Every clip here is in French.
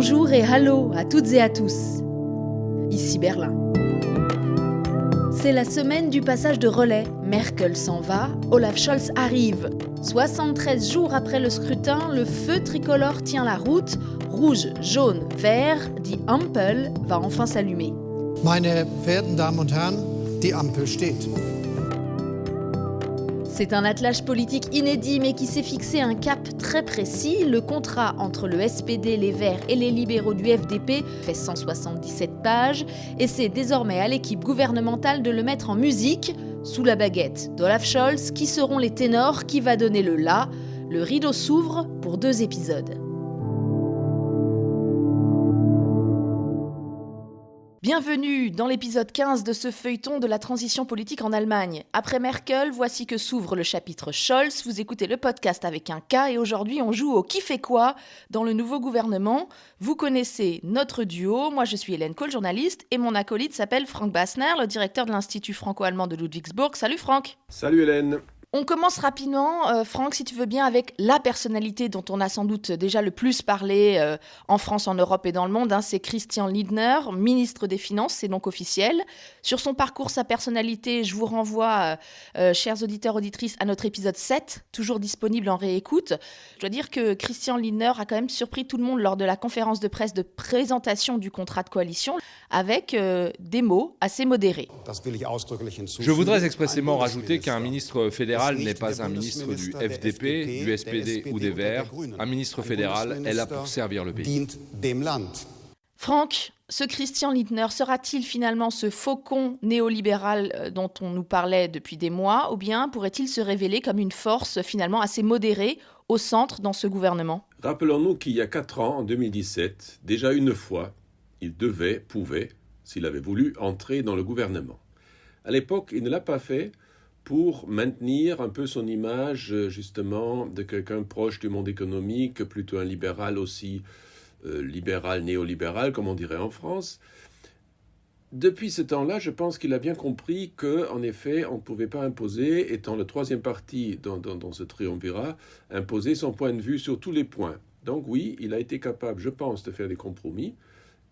Bonjour et hallo à toutes et à tous. Ici Berlin. C'est la semaine du passage de relais. Merkel s'en va, Olaf Scholz arrive. 73 jours après le scrutin, le feu tricolore tient la route. Rouge, jaune, vert, die Ampel va enfin s'allumer. Meine verehrten Damen und Herren, die Ampel steht. C'est un attelage politique inédit mais qui s'est fixé un cap très précis. Le contrat entre le SPD, les Verts et les libéraux du FDP fait 177 pages et c'est désormais à l'équipe gouvernementale de le mettre en musique sous la baguette d'Olaf Scholz. Qui seront les ténors? Qui va donner le la? Le rideau s'ouvre pour 2 épisodes. Bienvenue dans l'épisode 15 de ce feuilleton de la transition politique en Allemagne. Après Merkel, voici que s'ouvre le chapitre Scholz. Vous écoutez le podcast avec un K et aujourd'hui on joue au qui fait quoi dans le nouveau gouvernement. Vous connaissez notre duo, moi je suis Hélène Kohl, journaliste, et mon acolyte s'appelle Frank Bassner, le directeur de l'Institut franco-allemand de Ludwigsburg. Salut Franck. Salut Hélène. On commence rapidement, Franck, si tu veux bien, avec la personnalité dont on a sans doute déjà le plus parlé en France, en Europe et dans le monde. C'est Christian Lindner, ministre des Finances, c'est donc officiel. Sur son parcours, sa personnalité, je vous renvoie, chers auditeurs, auditrices, à notre épisode 7, toujours disponible en réécoute. Je dois dire que Christian Lindner a quand même surpris tout le monde lors de la conférence de presse de présentation du contrat de coalition, avec des mots assez modérés. Je voudrais expressément rajouter qu'un ministre fédéral n'est pas un ministre du FDP, du SPD ou des Verts. Un ministre fédéral est là pour servir le pays. Franck, ce Christian Lindner sera-t-il finalement ce faucon néolibéral dont on nous parlait depuis des mois, ou bien pourrait-il se révéler comme une force finalement assez modérée au centre dans ce gouvernement? Rappelons-nous qu'il y a 4 ans, en 2017, déjà une fois, il pouvait, s'il avait voulu, entrer dans le gouvernement. À l'époque, il ne l'a pas fait pour maintenir un peu son image, justement, de quelqu'un proche du monde économique, plutôt un libéral aussi, libéral, néolibéral, comme on dirait en France. Depuis ce temps-là, je pense qu'il a bien compris qu'en effet, on ne pouvait pas imposer, étant le troisième parti dans ce triumvirat, imposer son point de vue sur tous les points. Donc oui, il a été capable, je pense, de faire des compromis,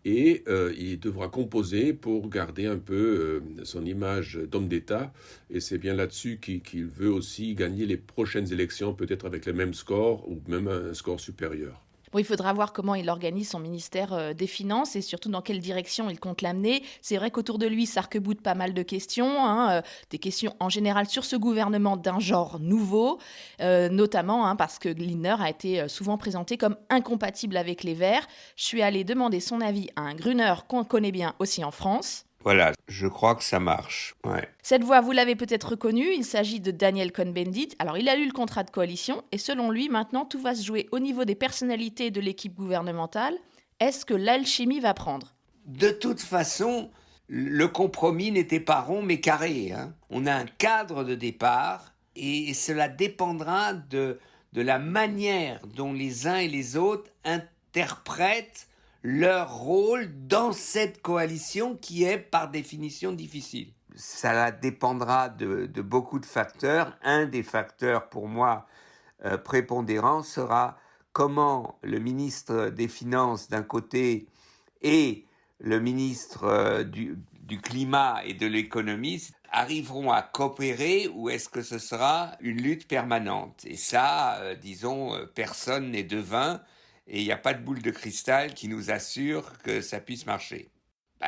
et il devra composer pour garder un peu son image d'homme d'État. Et c'est bien là-dessus qu'il veut aussi gagner les prochaines élections, peut-être avec le même score ou même un score supérieur. Bon, il faudra voir comment il organise son ministère des Finances et surtout dans quelle direction il compte l'amener. C'est vrai qu'autour de lui s'arc-boutent pas mal de questions, des questions en général sur ce gouvernement d'un genre nouveau, notamment parce que Lindner a été souvent présenté comme incompatible avec les Verts. Je suis allée demander son avis à un Grüner qu'on connaît bien aussi en France. Voilà, je crois que ça marche. Ouais. Cette voix, vous l'avez peut-être reconnue, il s'agit de Daniel Cohn-Bendit. Alors, il a lu le contrat de coalition et selon lui, maintenant, tout va se jouer au niveau des personnalités de l'équipe gouvernementale. Est-ce que l'alchimie va prendre? De toute façon, le compromis n'était pas rond mais carré. On a un cadre de départ et cela dépendra de la manière dont les uns et les autres interprètent leur rôle dans cette coalition qui est par définition difficile. Ça dépendra de beaucoup de facteurs. Un des facteurs pour moi prépondérant sera comment le ministre des Finances d'un côté et le ministre du Climat et de l'Économie arriveront à coopérer ou est-ce que ce sera une lutte permanente. Et ça, personne n'est devin. Et il n'y a pas de boule de cristal qui nous assure que ça puisse marcher.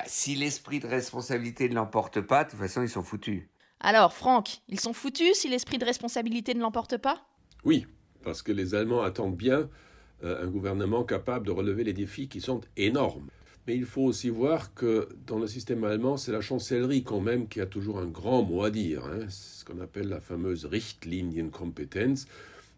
Si l'esprit de responsabilité ne l'emporte pas, de toute façon, ils sont foutus. Alors, Franck, ils sont foutus si l'esprit de responsabilité ne l'emporte pas? Oui, parce que les Allemands attendent bien un gouvernement capable de relever les défis qui sont énormes. Mais il faut aussi voir que dans le système allemand, c'est la chancellerie quand même qui a toujours un grand mot à dire. C'est ce qu'on appelle la fameuse Richtlinienkompetenz.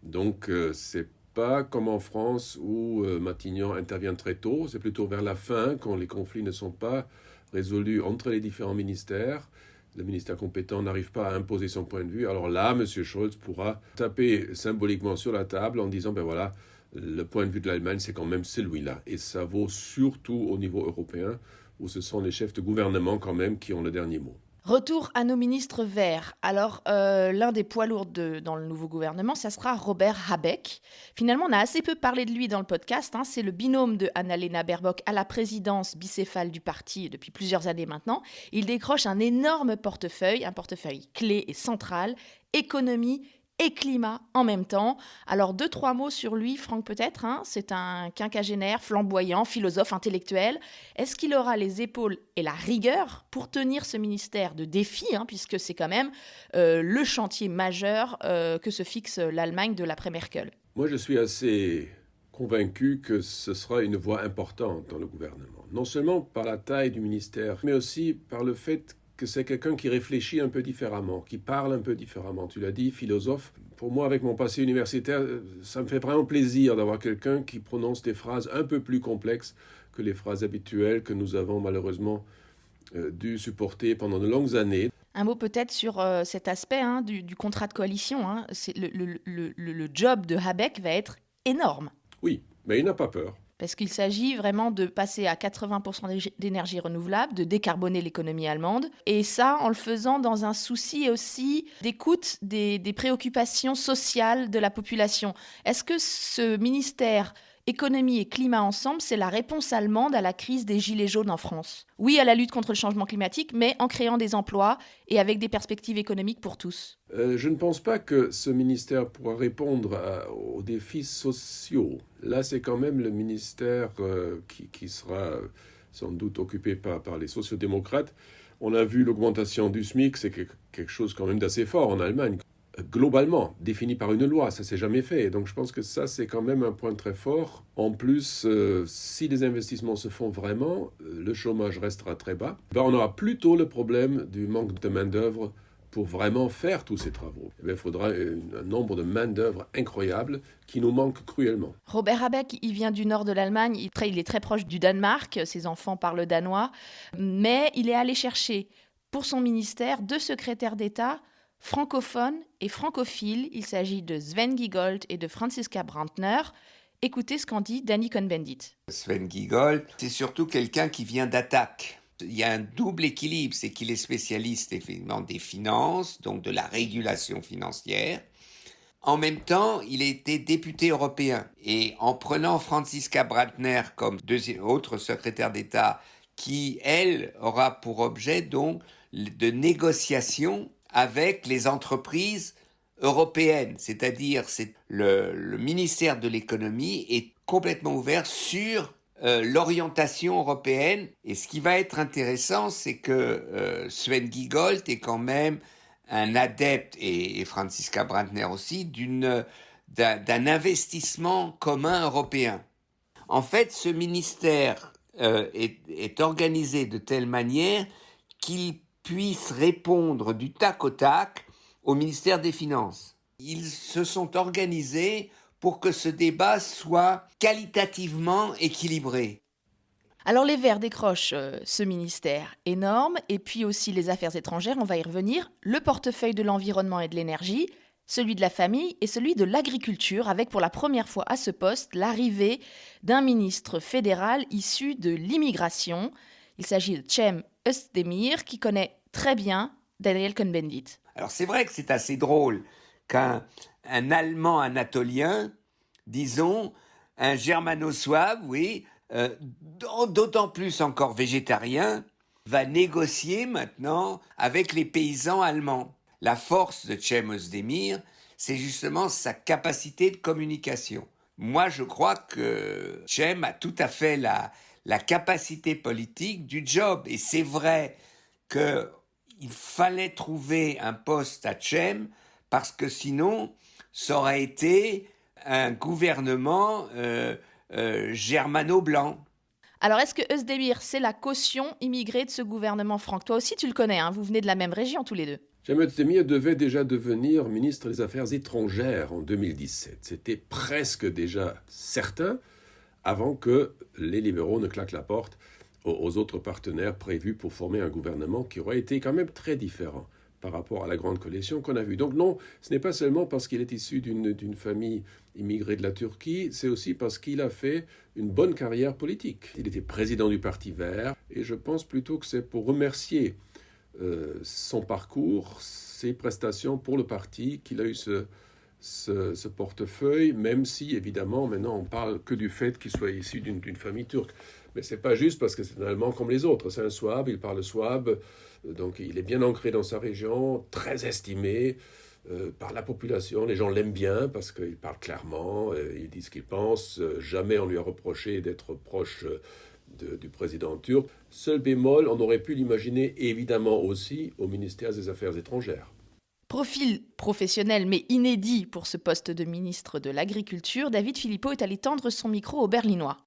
Donc, c'est pas comme en France où Matignon intervient très tôt, c'est plutôt vers la fin, quand les conflits ne sont pas résolus entre les différents ministères. Le ministère compétent n'arrive pas à imposer son point de vue. Alors là, M. Scholz pourra taper symboliquement sur la table en disant, ben voilà, le point de vue de l'Allemagne, c'est quand même celui-là. Et ça vaut surtout au niveau européen, où ce sont les chefs de gouvernement quand même qui ont le dernier mot. Retour à nos ministres verts. Alors, l'un des poids lourds dans le nouveau gouvernement, ça sera Robert Habeck. Finalement, on a assez peu parlé de lui dans le podcast. C'est le binôme de Annalena Baerbock à la présidence bicéphale du parti depuis plusieurs années maintenant. Il décroche un énorme portefeuille, un portefeuille clé et central, économie et climat en même temps. Alors, 2-3 mots sur lui, Franck, peut-être. C'est un quinquagénaire, flamboyant, philosophe, intellectuel. Est-ce qu'il aura les épaules et la rigueur pour tenir ce ministère de défi, puisque c'est quand même le chantier majeur que se fixe l'Allemagne de l'après-Merkel? Moi, je suis assez convaincu que ce sera une voie importante dans le gouvernement. Non seulement par la taille du ministère, mais aussi par le fait que c'est quelqu'un qui réfléchit un peu différemment, qui parle un peu différemment. Tu l'as dit, philosophe. Pour moi, avec mon passé universitaire, ça me fait vraiment plaisir d'avoir quelqu'un qui prononce des phrases un peu plus complexes que les phrases habituelles que nous avons malheureusement dû supporter pendant de longues années. Un mot peut-être sur cet aspect du contrat de coalition. C'est le job de Habeck va être énorme. Oui, mais il n'a pas peur. Parce qu'il s'agit vraiment de passer à 80% d'énergie renouvelable, de décarboner l'économie allemande. Et ça, en le faisant dans un souci aussi d'écoute des préoccupations sociales de la population. Est-ce que ce ministère économie et climat ensemble, c'est la réponse allemande à la crise des gilets jaunes en France? Oui, à la lutte contre le changement climatique, mais en créant des emplois et avec des perspectives économiques pour tous. Je ne pense pas que ce ministère pourra répondre aux défis sociaux. Là, c'est quand même le ministère qui sera sans doute occupé par les sociodémocrates. On a vu l'augmentation du SMIC, c'est quelque chose quand même d'assez fort en Allemagne. Globalement, défini par une loi, ça s'est jamais fait. Donc je pense que ça, c'est quand même un point très fort. En plus, si les investissements se font vraiment, le chômage restera très bas. On aura plutôt le problème du manque de main-d'œuvre pour vraiment faire tous ces travaux. Il faudra un nombre de main-d'œuvre incroyable qui nous manque cruellement. Robert Habeck, il vient du nord de l'Allemagne, il est très proche du Danemark, ses enfants parlent danois, mais il est allé chercher pour son ministère 2 secrétaires d'État francophones et francophiles. Il s'agit de Sven Giegold et de Franziska Brandner. Écoutez ce qu'en dit Danny Cohn-Bendit. Sven Giegold, c'est surtout quelqu'un qui vient d'Attac. Il y a un double équilibre, c'est qu'il est spécialiste effectivement des finances, donc de la régulation financière. En même temps, il a été député européen. Et en prenant Franziska Brandner comme autre secrétaire d'État, qui, elle, aura pour objet donc de négociation avec les entreprises européennes. C'est-à-dire, le ministère de l'économie est complètement ouvert sur l'orientation européenne. Et ce qui va être intéressant, c'est que Sven Giegold est quand même un adepte, et Franziska Brandner aussi, d'un investissement commun européen. En fait, ce ministère est organisé de telle manière qu'il puisse répondre du tac au tac au ministère des Finances. Ils se sont organisés pour que ce débat soit qualitativement équilibré. Alors les Verts décrochent ce ministère énorme, et puis aussi les affaires étrangères, on va y revenir, le portefeuille de l'environnement et de l'énergie, celui de la famille et celui de l'agriculture, avec pour la première fois à ce poste l'arrivée d'un ministre fédéral issu de l'immigration. Il s'agit de Cem Özdemir, qui connaît très bien Daniel Cohn-Bendit. Alors c'est vrai que c'est assez drôle qu'un Allemand anatolien, disons, un germano-souabe, oui, d'autant plus encore végétarien, va négocier maintenant avec les paysans allemands. La force de Cem Özdemir, c'est justement sa capacité de communication. Moi, je crois que Cem a tout à fait la capacité politique du job. Et c'est vrai qu'il fallait trouver un poste à Cem, parce que sinon, ça aurait été un gouvernement germano-blanc. Alors, est-ce que Özdemir, c'est la caution immigrée de ce gouvernement, Franck? Toi aussi, tu le connais, vous venez de la même région tous les deux. Cem Özdemir devait déjà devenir ministre des Affaires étrangères en 2017. C'était presque déjà certain, avant que les libéraux ne claquent la porte aux autres partenaires prévus pour former un gouvernement qui aurait été quand même très différent par rapport à la grande coalition qu'on a vue. Donc non, ce n'est pas seulement parce qu'il est issu d'une famille immigrée de la Turquie, c'est aussi parce qu'il a fait une bonne carrière politique. Il était président du Parti Vert, et je pense plutôt que c'est pour remercier son parcours, ses prestations pour le parti, qu'il a eu ce portefeuille, même si, évidemment, maintenant, on parle que du fait qu'il soit issu d'une famille turque. Mais c'est pas juste parce que c'est un Allemand comme les autres. C'est un Souabe, il parle souabe, donc il est bien ancré dans sa région, très estimé par la population. Les gens l'aiment bien parce qu'il parle clairement, il dit ce qu'il pense. Jamais on lui a reproché d'être proche du président turc. Seul bémol, on aurait pu l'imaginer évidemment aussi au ministère des Affaires étrangères. Profil professionnel mais inédit pour ce poste de ministre de l'Agriculture, David Philippot est allé tendre son micro aux Berlinois.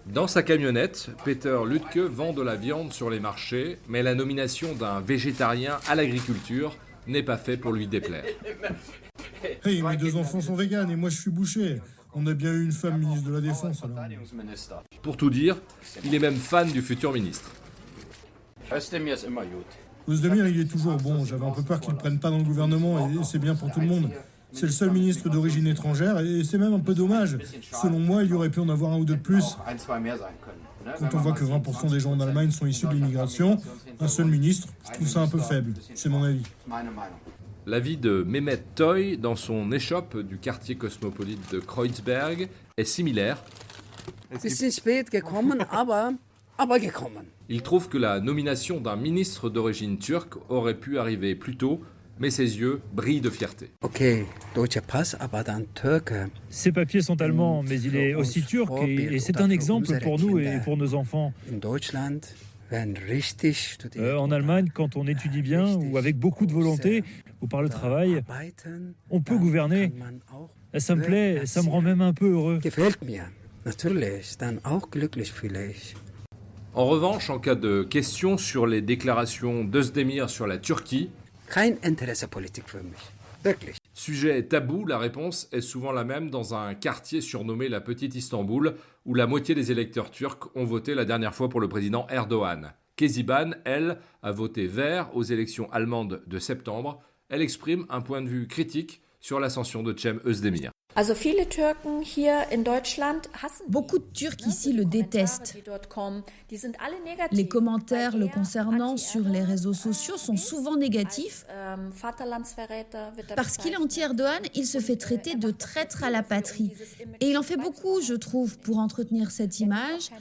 Dans sa camionnette, Peter Lüdke vend de la viande sur les marchés, mais la nomination d'un végétarien à l'agriculture n'est pas faite pour lui déplaire. Hey, mes 2 enfants sont véganes et moi je suis boucher. On a bien eu une femme ministre de la Défense alors. Pour tout dire, il est même fan du futur ministre. Özdemir, il est toujours bon. J'avais un peu peur qu'il ne prenne pas dans le gouvernement et c'est bien pour tout le monde. C'est le seul ministre d'origine étrangère et c'est même un peu dommage. Selon moi, il y aurait pu en avoir un ou deux de plus. Quand on voit que 20% des gens en Allemagne sont issus de l'immigration, un seul ministre, je trouve ça un peu faible. C'est mon avis. L'avis de Mehmet Toy dans son échoppe du quartier cosmopolite de Kreuzberg est similaire. Bisschen spät gekommen, aber gekommen. Il trouve que la nomination d'un ministre d'origine turque aurait pu arriver plus tôt, mais ses yeux brillent de fierté. Okay, deutscher Pass, aber dann Türke. Ces papiers sont allemands, mais il est aussi turc et c'est un exemple pour nous et pour nos enfants. In Deutschland werden richtig studiert. En Allemagne, quand on étudie bien ou avec beaucoup de volonté ou par le travail, on peut gouverner. Ça me plaît, ça me rend même un peu heureux. Gefällt mir. Natürlich, dann auch glücklich fühle ich. En revanche, en cas de question sur les déclarations d'Özdemir sur la Turquie, Kein Interesse Politik für mich. Wirklich. sujet tabou, la réponse est souvent la même dans un quartier surnommé la Petite Istanbul, où la moitié des électeurs turcs ont voté la dernière fois pour le président Erdogan. Keziban, elle, a voté vert aux élections allemandes de septembre. Elle exprime un point de vue critique sur l'ascension de Cem Özdemir. Beaucoup de Turcs ici le détestent. Les commentaires le concernant sur les réseaux sociaux sont souvent négatifs. Parce qu'il est anti-Erdogan, il se fait traiter de traître à la patrie. Et il en fait beaucoup, je trouve, pour entretenir cette image.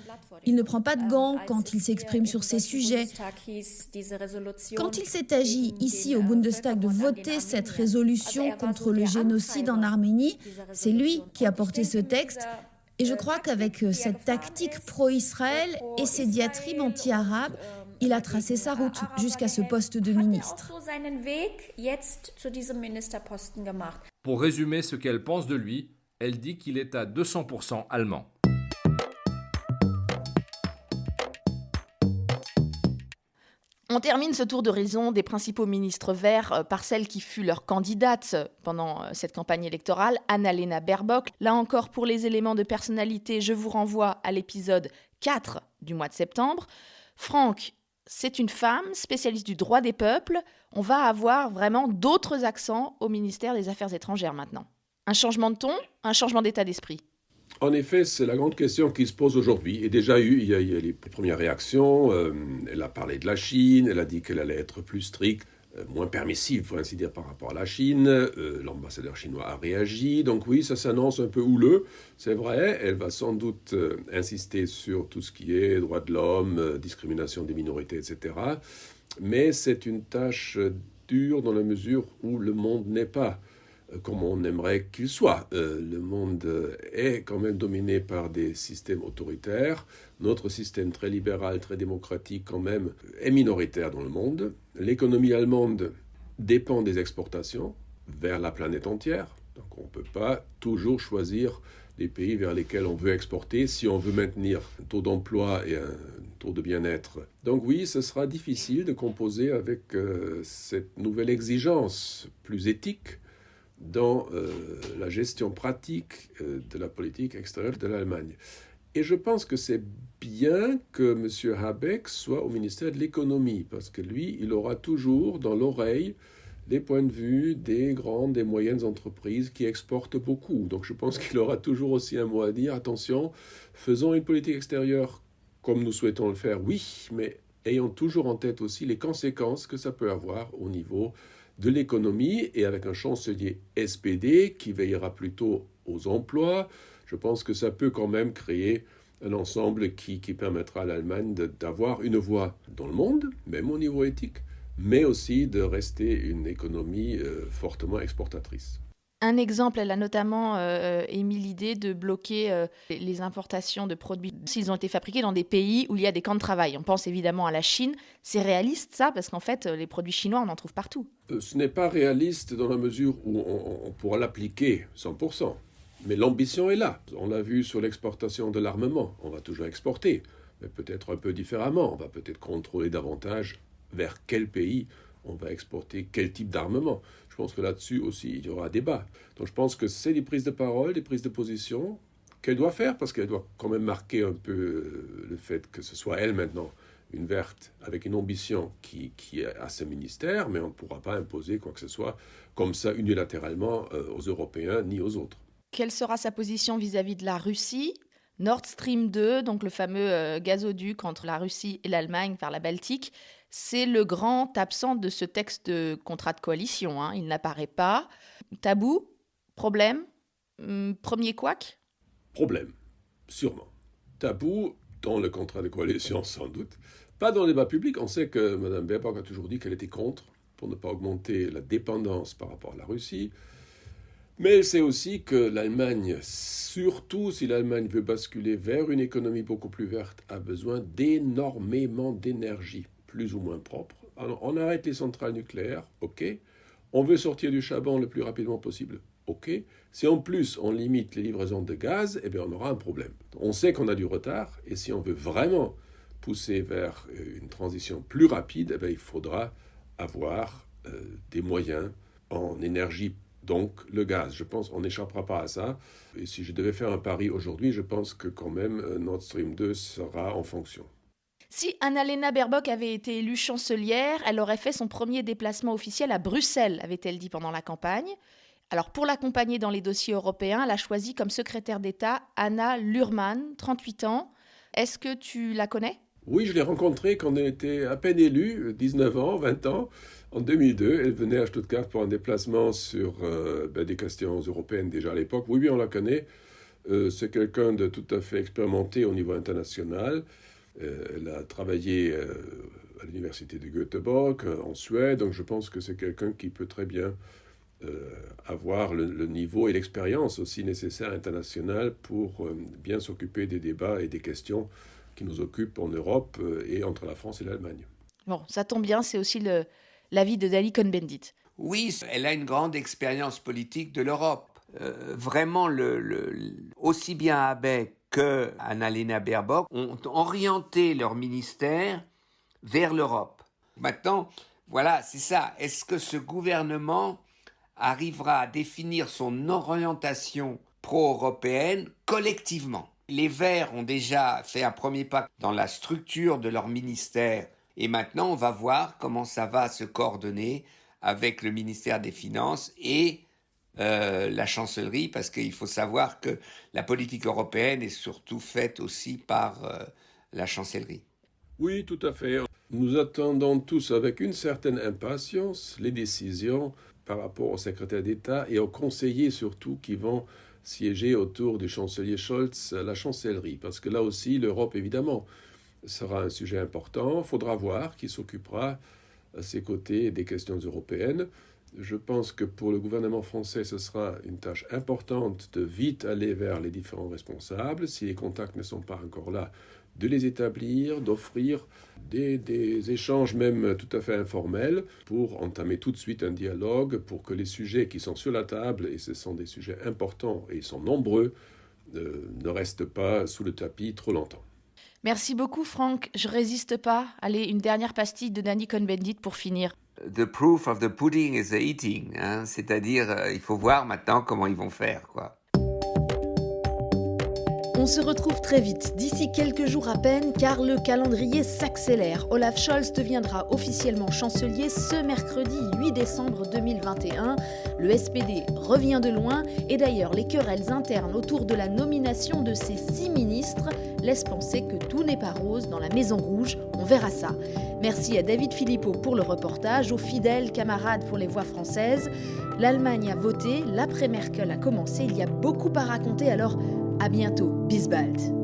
Il ne prend pas de gants quand il s'exprime sur ces sujets. Quand il s'est agi ici au Bundestag de voter cette résolution contre le génocide en Arménie, c'est lui qui a porté ce texte. Et je crois qu'avec cette tactique pro-Israël et ses diatribes anti-arabes, il a tracé sa route jusqu'à ce poste de ministre. Pour résumer ce qu'elle pense de lui, elle dit qu'il est à 200% allemand. On termine ce tour d'horizon des principaux ministres verts par celle qui fut leur candidate pendant cette campagne électorale, Annalena Baerbock. Là encore, pour les éléments de personnalité, je vous renvoie à l'épisode 4 du mois de septembre. Franck, c'est une femme spécialiste du droit des peuples. On va avoir vraiment d'autres accents au ministère des Affaires étrangères maintenant. Un changement de ton, un changement d'état d'esprit. En effet, c'est la grande question qui se pose aujourd'hui. Et déjà il y a les premières réactions. Elle a parlé de la Chine, elle a dit qu'elle allait être plus stricte, moins permissive, pour ainsi dire, par rapport à la Chine. L'ambassadeur chinois a réagi. Donc oui, ça s'annonce un peu houleux, c'est vrai. Elle va sans doute insister sur tout ce qui est droits de l'homme, discrimination des minorités, etc. Mais c'est une tâche dure dans la mesure où le monde n'est pas comme on aimerait qu'il soit. Le monde est quand même dominé par des systèmes autoritaires. Notre système très libéral, très démocratique quand même, est minoritaire dans le monde. L'économie allemande dépend des exportations vers la planète entière. Donc on ne peut pas toujours choisir les pays vers lesquels on veut exporter si on veut maintenir un taux d'emploi et un taux de bien-être. Donc oui, ce sera difficile de composer avec cette nouvelle exigence plus éthique dans la gestion pratique de la politique extérieure de l'Allemagne. Et je pense que c'est bien que M. Habeck soit au ministère de l'économie, parce que lui, il aura toujours dans l'oreille les points de vue des grandes et moyennes entreprises qui exportent beaucoup. Donc je pense qu'il aura toujours aussi un mot à dire. Attention, faisons une politique extérieure comme nous souhaitons le faire, oui, mais ayons toujours en tête aussi les conséquences que ça peut avoir au niveau de l'économie, et avec un chancelier SPD qui veillera plutôt aux emplois, je pense que ça peut quand même créer un ensemble qui permettra à l'Allemagne d'avoir une voix dans le monde, même au niveau éthique, mais aussi de rester une économie fortement exportatrice. Un exemple, elle a notamment émis l'idée de bloquer les importations de produits s'ils ont été fabriqués dans des pays où il y a des camps de travail. On pense évidemment à la Chine. C'est réaliste ça? Parce qu'en fait, les produits chinois, on en trouve partout. Ce n'est pas réaliste dans la mesure où on pourra l'appliquer 100%. Mais l'ambition est là. On l'a vu sur l'exportation de l'armement. On va toujours exporter, mais peut-être un peu différemment. On va peut-être contrôler davantage vers quel pays on va exporter quel type d'armement. Je pense que là-dessus aussi, il y aura un débat. Donc je pense que c'est des prises de parole, des prises de position qu'elle doit faire, parce qu'elle doit quand même marquer un peu le fait que ce soit elle maintenant, une verte, avec une ambition qui est à ce ministère, mais on ne pourra pas imposer quoi que ce soit comme ça unilatéralement aux Européens ni aux autres. Quelle sera sa position vis-à-vis de la Russie? Nord Stream 2, donc le fameux gazoduc entre la Russie et l'Allemagne vers la Baltique, c'est le grand absent de ce texte de contrat de coalition. Hein. Il n'apparaît pas. Tabou? Problème? Premier couac? Problème, sûrement. Tabou dans le contrat de coalition, sans doute. Pas dans le débat public. On sait que Mme Baerbock a toujours dit qu'elle était contre pour ne pas augmenter la dépendance par rapport à la Russie. Mais elle sait aussi que l'Allemagne, surtout si l'Allemagne veut basculer vers une économie beaucoup plus verte, a besoin d'énormément d'énergie, plus ou moins propre. Alors, on arrête les centrales nucléaires, ok. On veut sortir du charbon le plus rapidement possible, ok. Si en plus on limite les livraisons de gaz, eh bien on aura un problème. On sait qu'on a du retard, et si on veut vraiment pousser vers une transition plus rapide, eh bien, il faudra avoir des moyens en énergie. Donc, le gaz, je pense, on n'échappera pas à ça. Et si je devais faire un pari aujourd'hui, je pense que quand même Nord Stream 2 sera en fonction. Si Annalena Baerbock avait été élue chancelière, elle aurait fait son premier déplacement officiel à Bruxelles, avait-elle dit pendant la campagne. Alors, pour l'accompagner dans les dossiers européens, elle a choisi comme secrétaire d'État Anna Luhrmann, 38 ans. Est-ce que tu la connais? Oui, je l'ai rencontrée quand elle était à peine élue, 19 ans, 20 ans. En 2002, elle venait à Stuttgart pour un déplacement sur des questions européennes déjà à l'époque. Oui, on la connaît. C'est quelqu'un de tout à fait expérimenté au niveau international. Elle a travaillé à l'université de Göteborg, en Suède. Donc je pense que c'est quelqu'un qui peut très bien avoir le niveau et l'expérience aussi nécessaire international pour bien s'occuper des débats et des questions qui nous occupent en Europe et entre la France et l'Allemagne. Bon, ça tombe bien, c'est aussi l'avis de Dany Cohn-Bendit. Oui, elle a une grande expérience politique de l'Europe. Vraiment, aussi bien Habeck que Annalena Baerbock ont orienté leur ministère vers l'Europe. Maintenant, voilà, c'est ça. Est-ce que ce gouvernement arrivera à définir son orientation pro-européenne collectivement? Les Verts ont déjà fait un premier pas dans la structure de leur ministère et maintenant on va voir comment ça va se coordonner avec le ministère des Finances et la chancellerie, parce qu'il faut savoir que la politique européenne est surtout faite aussi par la chancellerie. Oui, tout à fait. Nous attendons tous avec une certaine impatience les décisions par rapport au secrétaire d'État et aux conseillers surtout qui vont siéger autour du chancelier Scholz à la chancellerie. Parce que là aussi, l'Europe, évidemment, sera un sujet important. Il faudra voir qui s'occupera à ses côtés des questions européennes. Je pense que pour le gouvernement français, ce sera une tâche importante de vite aller vers les différents responsables. Si les contacts ne sont pas encore là, de les établir, d'offrir des échanges même tout à fait informels pour entamer tout de suite un dialogue pour que les sujets qui sont sur la table, et ce sont des sujets importants et ils sont nombreux, ne restent pas sous le tapis trop longtemps. Merci beaucoup Franck, je résiste pas. Allez, une dernière pastille de Dany Cohn-Bendit pour finir. The proof of the pudding is the eating, hein, c'est-à-dire il faut voir maintenant comment ils vont faire, quoi. On se retrouve très vite, d'ici quelques jours à peine, car le calendrier s'accélère. Olaf Scholz deviendra officiellement chancelier ce mercredi 8 décembre 2021. Le SPD revient de loin et d'ailleurs les querelles internes autour de la nomination de ces 6 ministres laissent penser que tout n'est pas rose dans la Maison Rouge. On verra ça. Merci à David Philippot pour le reportage, aux fidèles camarades pour les voix françaises. L'Allemagne a voté, l'après-Merkel a commencé, il y a beaucoup à raconter, alors à bientôt, bis bald.